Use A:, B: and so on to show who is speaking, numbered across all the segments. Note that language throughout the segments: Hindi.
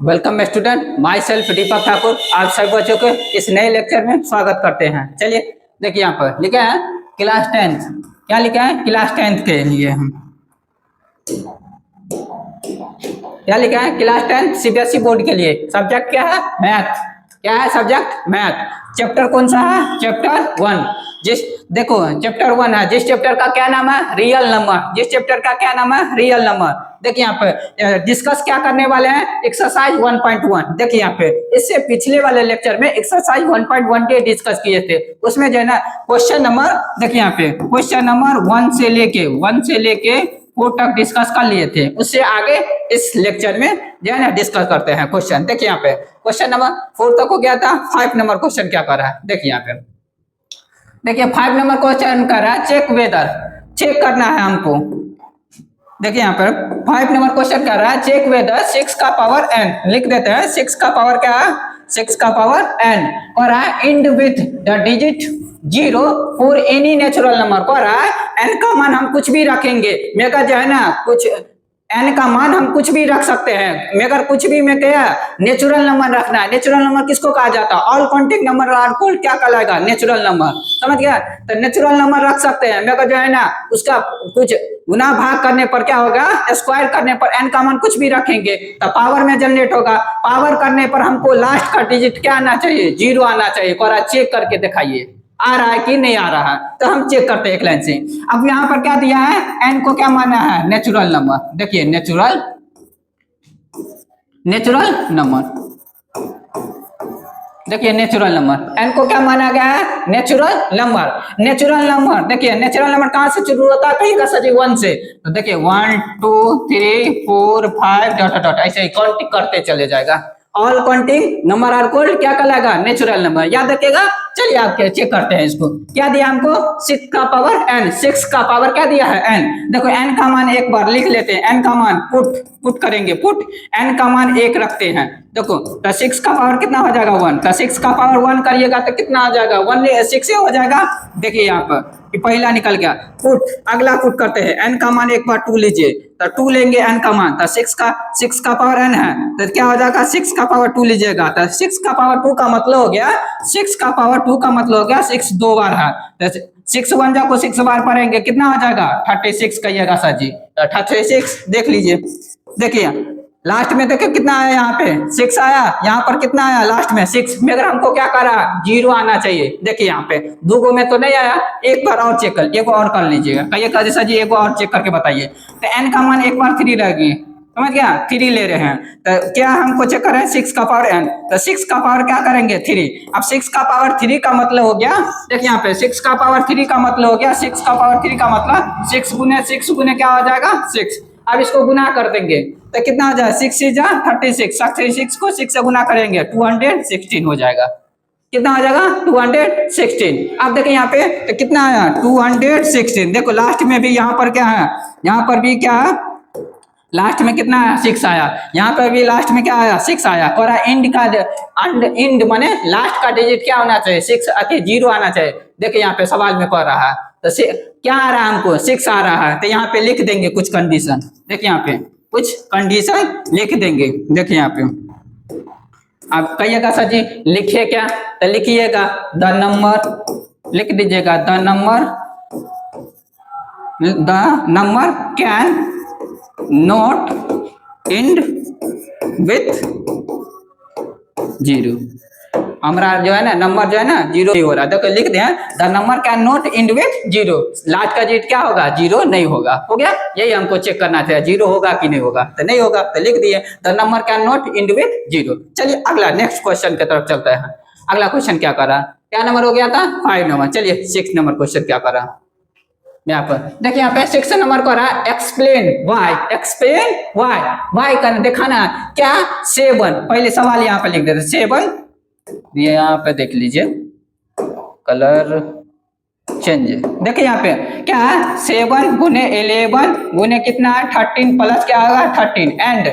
A: वेलकम स्टूडेंट, माई सेल्फ दीपक ठाकुर। आप सभी बच्चों को इस नए लेक्चर में स्वागत करते हैं। चलिए देखिए यहाँ पर लिखा है क्लास 10। क्या लिखा है? क्लास 10 के लिए हम क्या लिखा है? क्लास 10 सीबीएसई बोर्ड के लिए सब्जेक्ट क्या है? मैथ। क्या है सब्जेक्ट? मैथ। चैप्टर कौन सा है? चैप्टर 1। देखो चैप्टर 1 है। जिस चैप्टर का क्या नाम है? Real number. जिस चैप्टर का क्या नाम है? Real number. देखिए यहाँ पे डिस्कस क्या करने वाले हैं? एक्सरसाइज 1.1। देखिए यहाँ पे इससे पिछले वाले लेक्चर में एक्सरसाइज 1.1 के डिस्कस किए थे। उसमें जो है ना क्वेश्चन नंबर, देखिए यहाँ पे क्वेश्चन नंबर 1 से लेके 4 तक डिस्कस कर लिए थे। उससे आगे इस लेक्चर में जो है ना डिस्कस करते हैं क्वेश्चन। देखिए यहाँ पे क्वेश्चन नंबर 4 तक हो गया था। 5 नंबर क्वेश्चन क्या कर रहा है? देखिए यहाँ पे देखिए 5 नंबर क्वेश्चन कर रहा है चेक वेदर। चेक करना है हमको। देखिए यहाँ पर 5 नंबर क्वेश्चन कर रहा है चेक वेदर 6 का पावर n। लिख देते हैं 6 का पावर क्या है? 6 का पावर n। और है end with the digit 0 for any natural number. को रहा है n का मान हम कुछ भी रखेंगे। मेगा जो है ना कुछ n का मान हम कुछ भी रख सकते हैं। मगर कुछ भी में क्या नेचुरल नंबर रखना है। नेचुरल नंबर किसको कहा जाता है? All counting number are called क्या कहलाएगा? Natural number. समझ गया? तो नेचुरल नंबर रख सकते हैं। मगर जो है ना उसका कुछ गुना भाग करने पर क्या होगा? स्क्वायर करने पर n का मान कुछ भी रखेंगे तो पावर में जनरेट होगा। पावर करने पर हमको लास्ट का डिजिट क्या आना चाहिए? 0 आना चाहिए। और चेक करके दिखाइए आ रहा है कि नहीं आ रहा है। तो हम चेक करते हैं एक लाइन से। अब यहाँ पर क्या दिया है? n को क्या माना है? Natural number. देखिए नेचुरल नंबर। देखिए नेचुरल नंबर n को क्या माना गया है? Natural number. नेचुरल नंबर देखिए नेचुरल नंबर कहां से शुरू होता है? कहीं का सजी 1 से। तो देखिए 1 2 3 4 5 डॉट डॉट ऐसे ही काउंटिंग करते चले जाएगा। All counting number are called क्या कहलाएगा? Natural number. याद रखिएगा। चलिए आप चेक करते हैं इसको। क्या दिया हमको? 6 का पावर n। 6 का पावर क्या दिया है? n। देखो n का मान एक बार लिख लेते हैं। n का मान पुट करेंगे। पुट n का मान 1 रखते हैं। देखो तो 6 का पावर कितना हो जाएगा? 1। तो 6 का पावर 1 करिएगा तो कितना आ जाएगा? 1 6 से हो जाएगा। देखिए यहाँ पर पहला निकल गया। पुट अगला पुट करते हैं। n का मान एक बार 2 लीजिए तो 2 लेंगे n का मान। तो 6 का पावर n है तो क्या हो जाएगा? 6 का पावर 2 लीजिएगा तो 6 का पावर 2 का मतलब हो गया 6 का पावर 2 का मतलब हो गया 6 2 बार है तो 6 1 जा को 6 बार पढ़ेंगे कितना हो जाएगा? 36 कहिएगा सर जी। तो 36 देख लीजिए। देखिए लास्ट में देखिए कितना आया? यहाँ पे 6 आया। यहाँ पर कितना आया? लास्ट में 6 में। अगर हमको क्या करा? 0 आना चाहिए। देखिए यहाँ पे 2 गो में तो नहीं आया। एक बार और चेक कर, एक और कर लीजिएगा। कहिएगा जैसा जी एक और चेक करके बताइए। तो n का मान एक बार 3 रहेगी। समझ गया? 3 ले रहे हैं तो क्या हमको चेक कर रहे हैं? 6 का पावर n। तो 6 का पावर क्या करेंगे? 3। अब 6 का पावर 3 का मतलब हो गया। देखिए यहाँ पे 6 का पावर 3 का मतलब हो गया 6 का पावर 3 का मतलब 6 गुने क्या हो जाएगा? 6। अब इसको गुना कर देंगे तो कितना हो जाएगा? 6 जा 36। 36 को 6 से गुना करेंगे 216 हो जाएगा। कितना हो जाएगा? 216। अब देखिए यहाँ पे तो कितना आया? 216। देखो लास्ट में भी यहाँ पर क्या है? यहाँ पर भी क्या है? लास्ट में कितना आया? 6 आया। यहाँ पर भी लास्ट में क्या आया? 6 आया। और इंड माने लास्ट का डिजिट क्या होना चाहिए? 6 अति 0 आना चाहिए। देखिए यहाँ पे सवाल में कह रहा है तो क्या आ रहा है? हमको 6 आ रहा है। तो यहाँ पे लिख देंगे कुछ कंडीशन। देखिए यहाँ पे कुछ कंडीशन लिख देंगे। देखिए यहाँ पे आप कहिएगा सर जी लिखिए क्या? तो लिखिएगा द नंबर। लिख दीजिएगा the number can not and with 0। हमारा जो है ना नंबर जो है ना 0 नहीं हो रहा। देखो लिख दें the number can not and with 0। Last का डिजिट क्या होगा? 0 नहीं होगा। हो गया? यही हमको चेक करना था 0 होगा कि नहीं होगा। तो नहीं होगा तो लिख दिए the number can not and with 0। चलिए अगला नेक्स्ट क्वेश्चन की तरफ चलता है। अगला क्वेश्चन क्या करा? क्या नंबर हो गया था? 5 नंबर। चलिए 6 नंबर क्वेश्चन क्या करा? यहाँ पर देखिए यहाँ पे 6 नंबर को रहा है explain why. Explain why. Why का दिखाना क्या? 7। पहले सवाल यहाँ पे लिख देते 7। ये यहाँ पे देख लीजिए कलर चेंज। देखिए यहाँ पे क्या है? 7 गुने 11 गुने कितना है? 13 प्लस क्या होगा? 13 एंड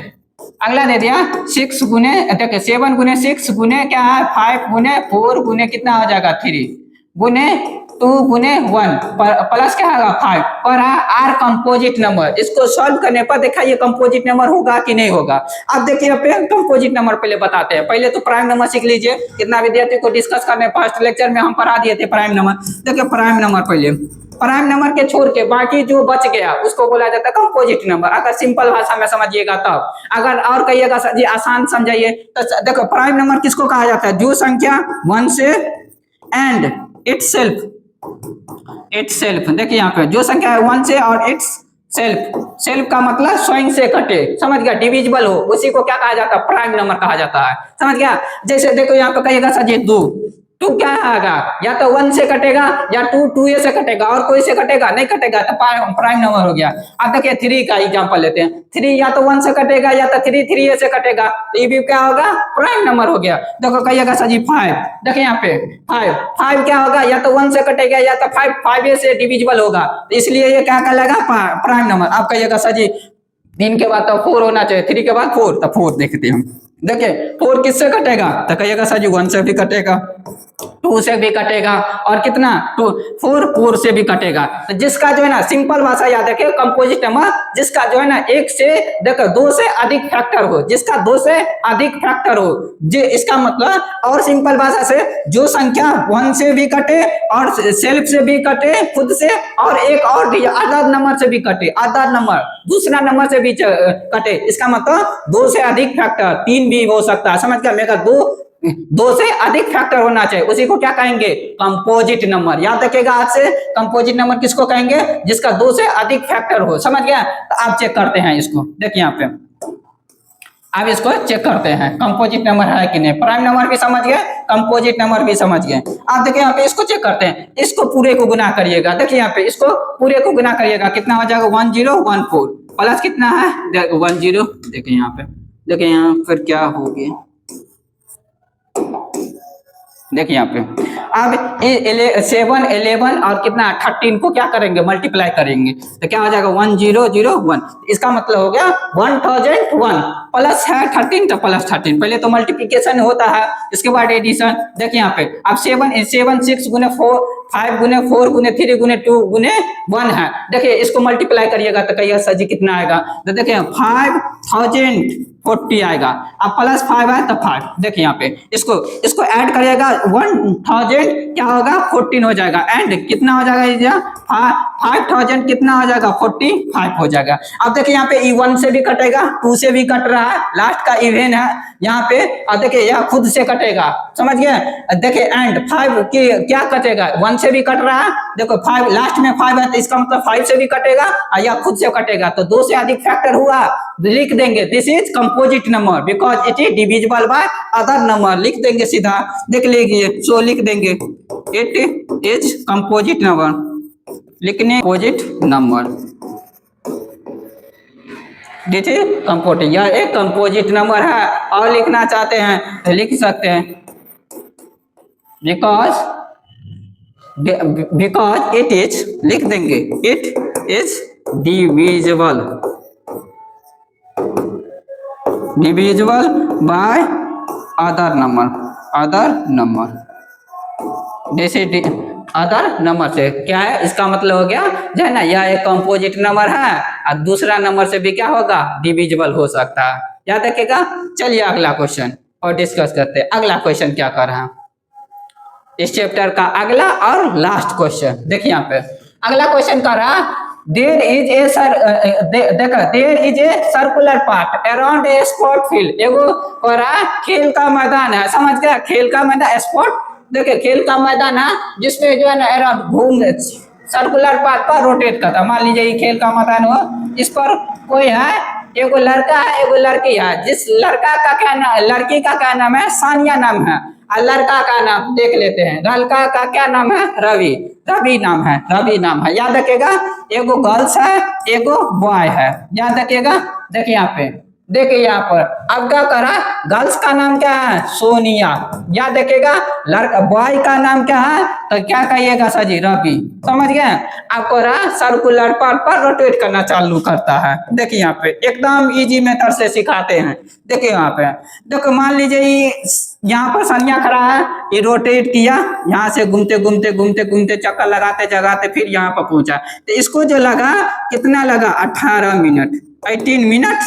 A: अगला दे दिया 6 गुने देखिए 7 गुने 6 गुने क्या है? 5 गुने 4 गुने कितना हो जाएगा? 3 गुने 2 गुने 1 प्लस क्या होगा 5 और आर कंपोजिट नंबर। इसको सॉल्व करने पर देखा ये कंपोजिट नंबर होगा कि नहीं होगा। अब देखिए यहाँ पे कंपोजिट नंबर पहले बताते हैं। पहले तो प्राइम नंबर सीख लीजिए, कितना विद्यार्थी को डिस्कस करने फर्स्ट लेक्चर में हम पढ़ा दिए थे प्राइम नंबर। देखिए प्राइम नंबर, पहले प्राइम नंबर के छोड़ के बाकी जो बच गया उसको बोला जाता है कंपोजिट नंबर। अगर सिंपल भाषा में समझिएगा तब, अगर और कहिएगा जी आसान समझाइए तो देखो प्राइम नंबर किसको कहा जाता है, जो संख्या 1 से एंड इट्सेल्फ देखिए यहाँ पे जो संख्या है 1 से और इट्स सेल्फ का मतलब स्वयं से कटे, समझ गया, डिविजिबल हो, उसी को क्या कहा जाता है प्राइम नंबर कहा जाता है, समझ गया। जैसे देखो यहाँ पे कहिएगा सर जी 2 क्या आएगा, या तो 1 से कटेगा या 2 से कटेगा और कोई से कटेगा नहीं कटेगा तो प्राइम नंबर हो गया। अब देखिए 3 का एग्जांपल लेते हैं, 3 या तो 1 से कटेगा या तो 3 से कटेगा, तो ये भी क्या होगा प्राइम नंबर हो गया। देखो कहिएगा सर जी 5, देखिए यहाँ पे 5 क्या होगा, या तो 1 से कटेगा या तो 5 से डिविजिबल होगा, तो इसलिए ये क्या कहलाएगा प्राइम नंबर। अब कहिएगा सर जी 3 के बाद तो 4 होना चाहिए, 3 के बाद 4, तो 4 देखते हैं हम। देखिए 4 किससे कटेगा, तो कहिएगा सर जी 1 से भी कटेगा, 2 से भी कटेगा और कितना 4 से भी कटेगा। तो जिसका जो है ना सिंपल भाषा याद रखिए कंपोजिट नंबर, जिसका जो है ना 1 से देखो 2 से अधिक फैक्टर हो, जिसका 2 से अधिक फैक्टर हो, जे इसका मतलब और सिंपल भाषा से जो संख्या 1 से भी कटे और सेल्फ से भी कटे खुद से, और एक और अदर नंबर से भी कटे, अदर नंबर दूसरा नंबर से भी कटे, इसका मतलब 2 से अधिक फैक्टर, 3 भी हो सकता है, समझ गया, मेरा 2 से अधिक फैक्टर होना चाहिए, उसी को क्या कहेंगे कंपोजिट नंबर। याद रखिएगा आज से कंपोजिट नंबर किसको कहेंगे, जिसका 2 से अधिक फैक्टर हो, समझ गया। तो आप चेक करते हैं इसको, देखिए यहाँ पे अब इसको चेक करते हैं कंपोजिट नंबर है कि नहीं। प्राइम नंबर भी समझ गए, कंपोजिट नंबर भी समझ गए। आप देखिए यहाँ पे इसको चेक करते हैं, इसको पूरे को गुना करिएगा, देखिए यहाँ पे इसको पूरे को गुना करिएगा, कितना हो जाएगा 1014 प्लस कितना है 10, देखिए यहाँ पे, देखिए यहाँ फिर क्या हो गया, देखिए यहाँ पे अब 7 11 और कितना 13 को क्या करेंगे मल्टीप्लाई करेंगे, तो क्या हो जाएगा 1001। इसका मतलब हो गया 1001 प्लस है 13 तो प्लस 13, पहले तो मल्टीप्लिकेशन होता है इसके बाद एडिशन। देखिए यहाँ पे अब 7 6 गुने 4 5 गुने 4 गुने 3 गुने 2 गुने 1 है, देखिए इसको मल्टीप्लाई करिएगा तो कहिए सर जी कितना आएगा, तो देखिए 5040 आएगा। अब प्लस 5 है तो 5, देखिए यहाँ पे इसको ऐड करिएगा 1000 क्या होगा 14 हो जाएगा, एंड कितना हो जाएगा 5000 कितना हो जाएगा 45 हो जाएगा। अब देखिए यहाँ पे 1 से भी कटेगा, 2 से भी कट रहा है, लास्ट का इवन है यहाँ पे, और देखिए यह खुद से कटेगा, समझ गए। देखिए एंड 5 की क्या कटेगा, 1 से भी कट रहा है, देखो 5 लास्ट में 5 है तो इसका मतलब 5 से भी कटेगा और यह खुद से कटेगा, तो 2 से अधिक फैक्टर हुआ, लिख देंगे this is composite number because it is divisible by other number, लिख देंगे सीधा, देख लीजिए। सो लिख देंगे इट इज कंपोजिट नंबर, लिखने composite number, this is composite, यह एक कंपोजिट नंबर है। और लिखना चाहते हैं तो लिख सकते हैं बिकॉज इट इज, लिख देंगे it is divisible by other number, जैसे अदर नंबर से क्या है, इसका मतलब हो गया जो है ना यह एक कंपोजिट नंबर है और दूसरा नंबर से भी क्या होगा डिविजिबल हो सकता है, याद रखिएगा। चलिए अगला क्वेश्चन और डिस्कस करते हैं। अगला क्वेश्चन क्या कर रहा है इस चैप्टर का, अगला और लास्ट क्वेश्चन, देखिए यहाँ पे अगला क्वेश्चन कर रहा है there is a circular part around a sport field, एगो खेल का मैदान है, समझ गया, खेल का मैदान स्पोर्ट, देखिए खेल का मैदान है जिसमें जो है ना अराउंड घूम सर्कुलर पार्ट पर रोटेट करता, मान लीजिए ये खेल का मैदान हो, इस पर कोई है, एगो लड़का है एगो लड़की है, जिस लड़का का क्या नाम, लड़की का क्या नाम है सानिया नाम है, और लड़का का नाम देख लेते हैं, लड़का का क्या नाम है रवि नाम है, याद रखिएगा। एगो गर्ल्स है एगो बॉय है, याद रखिएगा। देखिए यहाँ पे देखिए यहाँ पर अब क्या करा, गर्ल्स का नाम क्या है, सोनिया। या देखिएगा लड़का बॉय का नाम क्या है, तो क्या कहिएगा सर जी, रवि। समझ गए। आपको रहा सर्कुलर पर रोटेट करना चालू करता है। देखिए यहाँ पे एकदम इजी मेथड से सिखाते हैं। देखिए यहाँ पे देखो, मान लीजिए ये यहाँ पर सनिया खड़ा है, ये रोटेट किया, यहाँ से घूमते घूमते घूमते घूमते चक्कर लगाते जगाते फिर यहाँ पर पहुंचा। तो इसको जो लगा कितना लगा, 18 मिनट, 18 मिनट।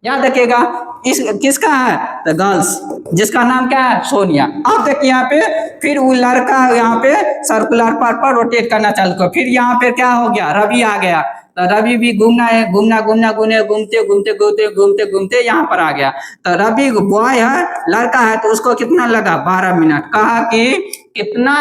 A: याद रखिएगा। इस किसका है, तो गर्ल्स, जिसका नाम क्या है, सोनिया। अब देखिए यहाँ पे फिर वो लड़का यहाँ पे सर्कुलर पर रोटेट करना चालू कर, फिर यहाँ पे क्या हो गया, रवि आ गया। तो रवि भी घूमना है, घूमना घूमना घूमने घूमते घूमते घूमते घूमते घूमते यहाँ पर आ गया। तो रवि बॉय है, लड़का है, तो उसको कितना लगा, 12 मिनट। कहा कि कितना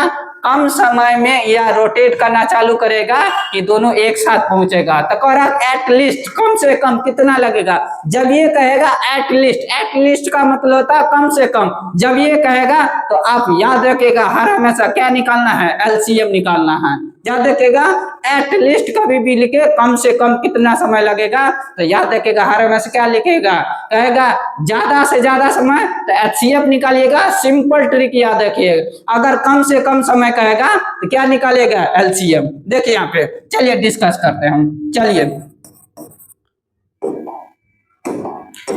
A: कम समय में यह रोटेट करना चालू करेगा कि दोनों एक साथ पहुंचेगा। तो कह रहा एटलीस्ट, कम से कम कितना लगेगा। जब ये कहेगा एटलीस्ट, एटलीस्ट का मतलब होता है कम से कम। जब ये कहेगा तो आप याद रखिएगा हर हमेशा क्या निकालना है, एलसीएम निकालना है। याद रखिएगा एटलीस्ट कभी भी लिखे कम से कम कितना समय लगेगा, तो याद रखिएगा हर हमेशा क्या लिखेगा, कहेगा ज्यादा से ज्यादा समय, तो एचसीएफ निकालिएगा। सिंपल ट्रिक याद रखिएगा, अगर कम से कम समय कहेगा तो क्या निकालेगा, एलसीएम। देखिए यहाँ पे, चलिए डिस्कस करते हैं हम। चलिए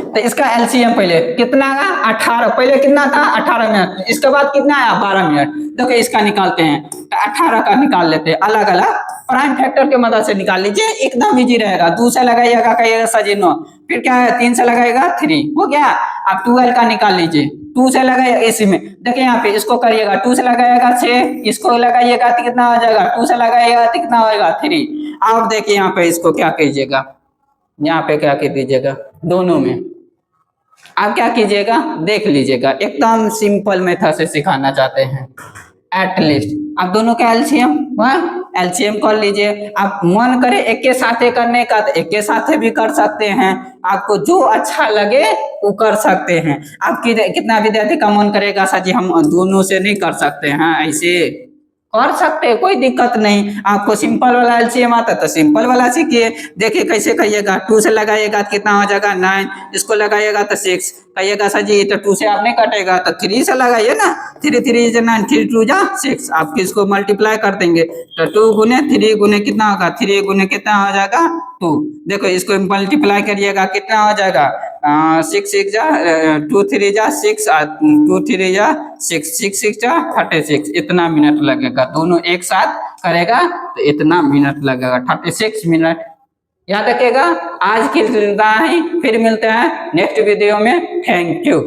A: तो इसका एलसीएम पहले कितना आया, 18। पहले कितना था, 18 मिनट। इसके बाद कितना आया, 12 मिनट। देखो इसका निकालते हैं, तो 18 का निकाल लेते हैं। अलग अलग प्राइम फैक्टर की मदद से निकाल लीजिए, एकदम इजी रहेगा। 2 से लगाइएगा, कहिएगा सर जी 9, फिर क्या है 3 से लगाएगा 3, हो गया। अब 12 का निकाल लीजिए, 2 से लगाइएगा इसी में। देखिए यहाँ पे इसको करिएगा, 2 से लगाइएगा 6, इसको लगाइएगा तो कितना हो जाएगा, 2 से लगाइएगा तो कितना होगा 3। अब देखिए यहाँ पे इसको क्या कीजिएगा, यहाँ पे क्या कर दीजिएगा, दोनों में आप क्या कीजिएगा, देख लीजिएगा। एकदम सिंपल मेथड से सिखाना चाहते हैं। एटलीस्ट आप दोनों का एलसीएम, एलसीएम कर लीजिए। आप मन करे एक के साथ करने का तो एक के साथ भी कर सकते हैं, आपको जो अच्छा लगे वो कर सकते हैं। आपकी कितना विद्यार्थी का मन करेगा सर जी हम दोनों से नहीं कर सकते हैं, ऐसे कर सकते हैं, कोई दिक्कत नहीं। आपको सिंपल वाला एलसीएम आता तो सिंपल वाला सीखिए। देखिए कैसे कहिएगा, 2 से लगाइएगा तो कितना हो जाएगा 9, इसको लगाइएगा तो 6, कहिएगा सर जी तो 2 से आप नहीं कटेगा तो 3 से लगाइए ना, 3 3 जा 9, 3 2 जा 6। आप इसको मल्टीप्लाई कर देंगे तो 2 गुने 3 गुने कितना होगा, 3 गुने कितना हो जाएगा 2। देखो इसको मल्टीप्लाई करिएगा कितना हो जाएगा, 6 6 जा 2 3 जा 6, 2 3 जा 6, 6 6 जा 36। इतना मिनट लगेगा, दोनों एक साथ करेगा तो इतना मिनट लगेगा, 36 मिनट। याद रखिएगा। आज की इतना ही, फिर मिलते हैं नेक्स्ट वीडियो में। Thank you.